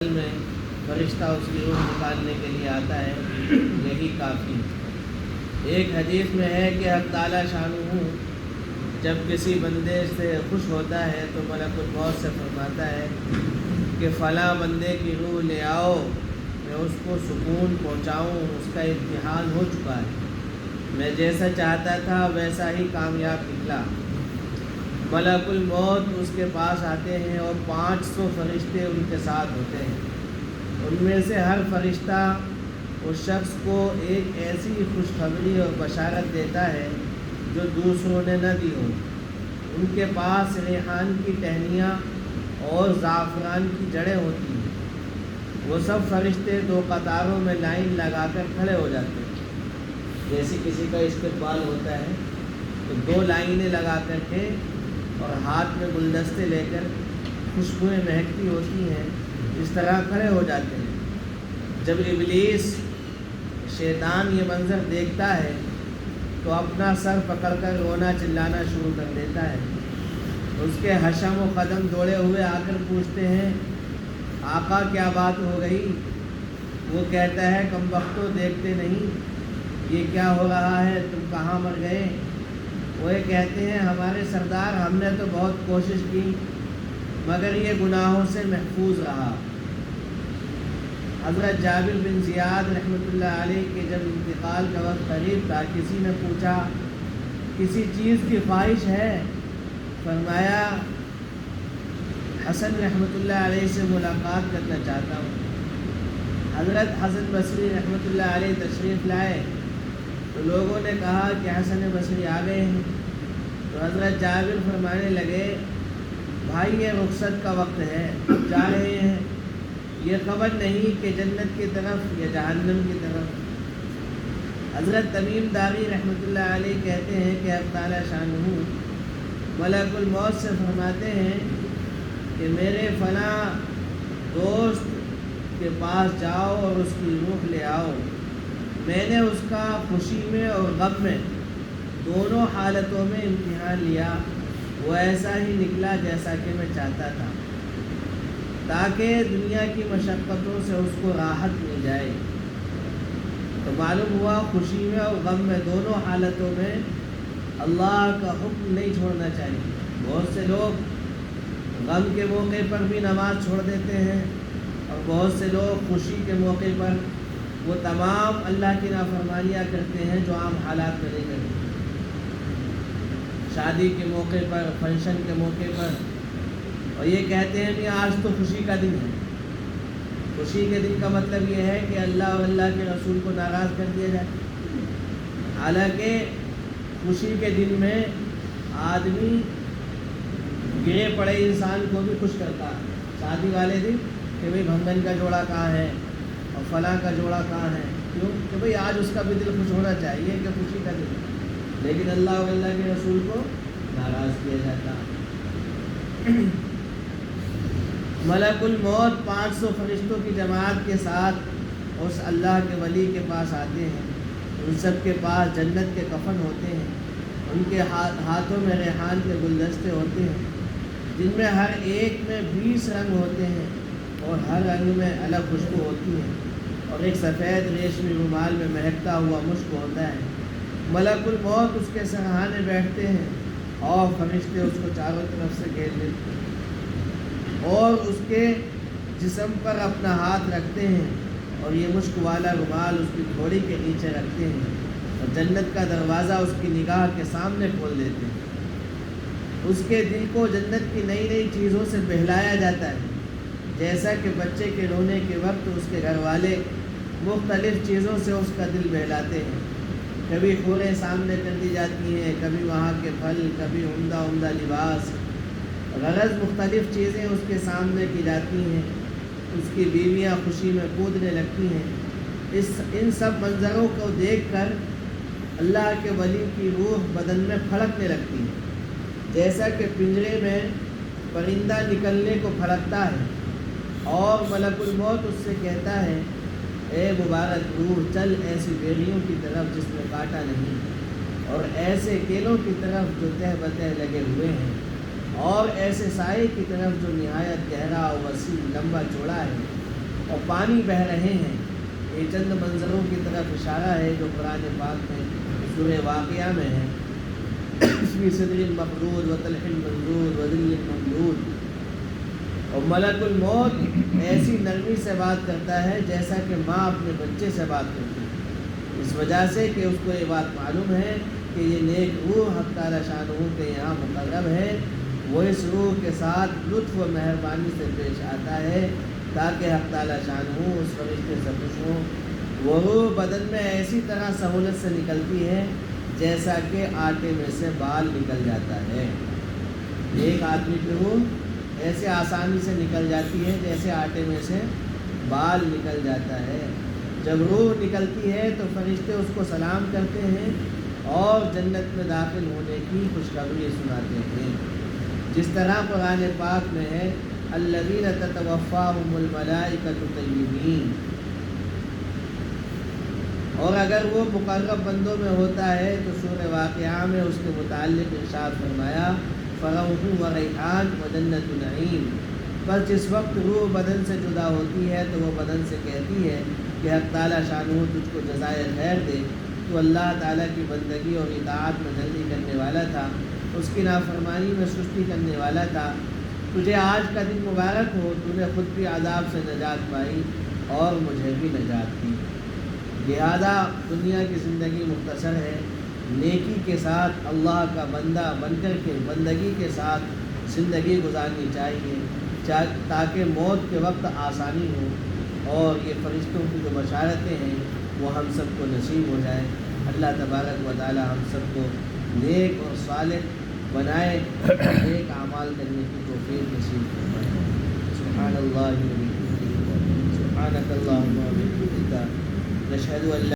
میں فرشتہ اس کی روح نکالنے کے لیے آتا ہے، یہی کافی ہے۔ ایک حدیث میں ہے کہ حق تعالیٰ شانہ جب کسی بندے سے خوش ہوتا ہے تو ملک الموت سے فرماتا ہے کہ فلاں بندے کی روح لے آؤ، میں اس کو سکون پہنچاؤں، اس کا امتحان ہو چکا ہے، میں جیسا چاہتا تھا ویسا ہی کامیاب نکلا۔ ملک الموت اس کے پاس آتے ہیں اور 500 فرشتے ان کے ساتھ ہوتے ہیں۔ ان میں سے ہر فرشتہ اس شخص کو ایک ایسی خوشخبری اور بشارت دیتا ہے جو دوسروں نے نہ دی ہو۔ ان کے پاس ریحان کی ٹہنیاں اور زعفران کی جڑیں ہوتی ہیں۔ وہ سب فرشتے 2 قطاروں میں لائن لگا کر کھڑے ہو جاتے ہیں۔ جیسے کسی کا استقبال ہوتا ہے تو 2 لائنیں لگا کر کے اور ہاتھ میں گلدستے لے کر خوشبوئیں مہکتی ہوتی ہیں، اس طرح کھڑے ہو جاتے ہیں۔ جب ابلیس شیطان یہ منظر دیکھتا ہے تو اپنا سر پکڑ کر رونا چلانا شروع کر دیتا ہے۔ اس کے حشم و قدم دوڑے ہوئے آ کر پوچھتے ہیں، آقا کیا بات ہو گئی؟ وہ کہتا ہے، کم بختو دیکھتے نہیں یہ کیا ہو رہا ہے، تم کہاں مر گئے؟ وہ کہتے ہیں، ہمارے سردار ہم نے تو بہت کوشش کی مگر یہ گناہوں سے محفوظ رہا۔ حضرت جابر بن زیاد رحمۃ اللہ علیہ کے جب انتقال کا وقت قریب تھا، کسی نے پوچھا کسی چیز کی خواہش ہے؟ فرمایا حسن رحمۃ اللہ علیہ سے ملاقات کرنا چاہتا ہوں۔ حضرت حسن بصری رحمۃ اللہ علیہ تشریف لائے تو لوگوں نے کہا کہ حسن بصری آ گئے ہیں، تو حضرت جابر فرمانے لگے، بھائی یہ رخصت کا وقت ہے، اب جا رہے ہیں، یہ خبر نہیں کہ جنت کی طرف یا جہنم کی طرف۔ حضرت تمیم داری رحمۃ اللہ علیہ کہتے ہیں کہ حق تعالیٰ شانہ ملک الموت سے فرماتے ہیں کہ میرے فلاں دوست کے پاس جاؤ اور اس کی روح لے آؤ، میں نے اس کا خوشی میں اور غم میں دونوں حالتوں میں امتحان لیا، وہ ایسا ہی نکلا جیسا کہ میں چاہتا تھا، تاکہ دنیا کی مشقتوں سے اس کو راحت مل جائے۔ تو معلوم ہوا خوشی میں اور غم میں دونوں حالتوں میں اللہ کا حکم نہیں چھوڑنا چاہیے۔ بہت سے لوگ غم کے موقع پر بھی نماز چھوڑ دیتے ہیں اور بہت سے لوگ خوشی کے موقع پر وہ تمام اللہ کی نافرمانیاں کرتے ہیں جو عام حالات میں نہیں کرتے۔ شادی کے موقع پر، فنکشن کے موقع پر، اور یہ کہتے ہیں کہ آج تو خوشی کا دن ہے۔ خوشی کے دن کا مطلب یہ ہے کہ اللہ اور اللہ کے رسول کو ناراض کر دیا جائے۔ حالانکہ خوشی کے دن میں آدمی گرے پڑے انسان کو بھی خوش کرتا ہے۔ شادی والے دن کہ بھئی بھنگن کا جوڑا کہاں ہے اور فلاں کا جوڑا کہاں ہے، کیوں کہ بھئی آج اس کا بھی دل خوش ہونا چاہیے کہ خوشی کا دن ہے، لیکن اللہ اور اللہ کے رسول کو ناراض کیا جاتا۔ ملک الموت 500 فرشتوں کی جماعت کے ساتھ اس اللہ کے ولی کے پاس آتے ہیں۔ ان سب کے پاس جنت کے کفن ہوتے ہیں، ان کے ہاتھوں میں ریحان کے گلدستے ہوتے ہیں جن میں ہر ایک میں 20 رنگ ہوتے ہیں اور ہر رنگ میں الگ خوشبو ہوتی ہے، اور ایک سفید ریشمی رومال میں مہکتا ہوا مشک ہوتا ہے۔ ملک الموت اس کے سرہانے بیٹھتے ہیں اور فرشتے اس کو چاروں طرف سے گھیر لیتے ہیں اور اس کے جسم پر اپنا ہاتھ رکھتے ہیں اور یہ مشک والا رومال اس کی گھوڑی کے نیچے رکھتے ہیں اور جنت کا دروازہ اس کی نگاہ کے سامنے کھول دیتے ہیں۔ اس کے دل کو جنت کی نئی نئی چیزوں سے بہلایا جاتا ہے، جیسا کہ بچے کے رونے کے وقت اس کے گھر والے مختلف چیزوں سے اس کا دل بہلاتے ہیں۔ کبھی حوریں سامنے کر دی جاتی ہیں، کبھی وہاں کے پھل، کبھی عمدہ عمدہ لباس، غرض مختلف چیزیں اس کے سامنے کی جاتی ہیں۔ اس کی بیویاں خوشی میں کودنے لگتی ہیں۔ ان سب منظروں کو دیکھ کر اللہ کے ولی کی روح بدن میں پھڑکنے لگتی ہے، جیسا کہ پنجرے میں پرندہ نکلنے کو پھڑکتا ہے، اور ملک الموت اس سے کہتا ہے، اے مبارک روح، چل ایسی بیڑیوں کی طرف جس میں کانٹا نہیں، اور ایسے کیلوں کی طرف جو تہ بتہ لگے ہوئے ہیں، اور ایسے سائے کی طرف جو نہایت گہرا و وسیع لمبا چوڑا ہے۔ پانی بہہ رہے ہیں۔ یہ چند منظروں کی طرف اشارہ ہے جو قرآن پاک میں سورہ واقعہ میں ہے۔ فی صدر مخضود وطلح منضود وظل ممدود۔ اور ملک الموت ایسی نرمی سے بات کرتا ہے جیسا کہ ماں اپنے بچے سے بات کرتی ہے، اس وجہ سے کہ اس کو یہ بات معلوم ہے کہ یہ نیک روح حق تعالیٰ شانہ کے یہاں مقرب ہے۔ وہ اس روح کے ساتھ لطف و مہربانی سے پیش آتا ہے تاکہ حق تعالیٰ شانہ اس فرشتے سے خوش ہوں۔ وہ روح بدن میں ایسی طرح سہولت سے نکلتی ہے جیسا کہ آٹے میں سے بال نکل جاتا ہے۔ ایک آدمی کی روح ایسے آسانی سے نکل جاتی ہے جیسے آٹے میں سے بال نکل جاتا ہے۔ جب روح نکلتی ہے تو فرشتے اس کو سلام کرتے ہیں اور جنت میں داخل ہونے کی خوشخبری سناتے ہیں، جس طرح قرآن پاک میں ہے الذین تتوفاہم الملائکۃ طیبین۔ اور اگر وہ مقرب بندوں میں ہوتا ہے تو سورہ واقعہ میں اس کے متعلق ارشاد فرمایا فروح و ریحان و جنت نعیم۔ بس جس وقت روح بدن سے جدا ہوتی ہے تو وہ بدن سے کہتی ہے کہ حق تعالیٰ شانہ تجھ کو جزائے خیر دے، تو اللہ تعالیٰ کی بندگی اور اطاعت میں جلدی کرنے والا تھا، اس کی نافرمانی میں سستی کرنے والا تھا، تجھے آج کا دن مبارک ہو، تو نے خود بھی عذاب سے نجات پائی اور مجھے بھی نجات دی۔ لہذا دنیا کی زندگی مختصر ہے، نیکی کے ساتھ اللہ کا بندہ بن کر کے بندگی کے ساتھ زندگی گزارنی چاہیے تاکہ موت کے وقت آسانی ہو، اور یہ فرشتوں کی جو بشارتیں ہیں وہ ہم سب کو نصیب ہو جائے۔ اللہ تبارک و تعالی ہم سب کو نیک اور صالح بنائے، نیک اعمال کرنے کی توفیق نصیب فرمائے۔ سبحان اللہ و بحمدہ، سبحانک اللہم و بحمدک، نشہد ان لا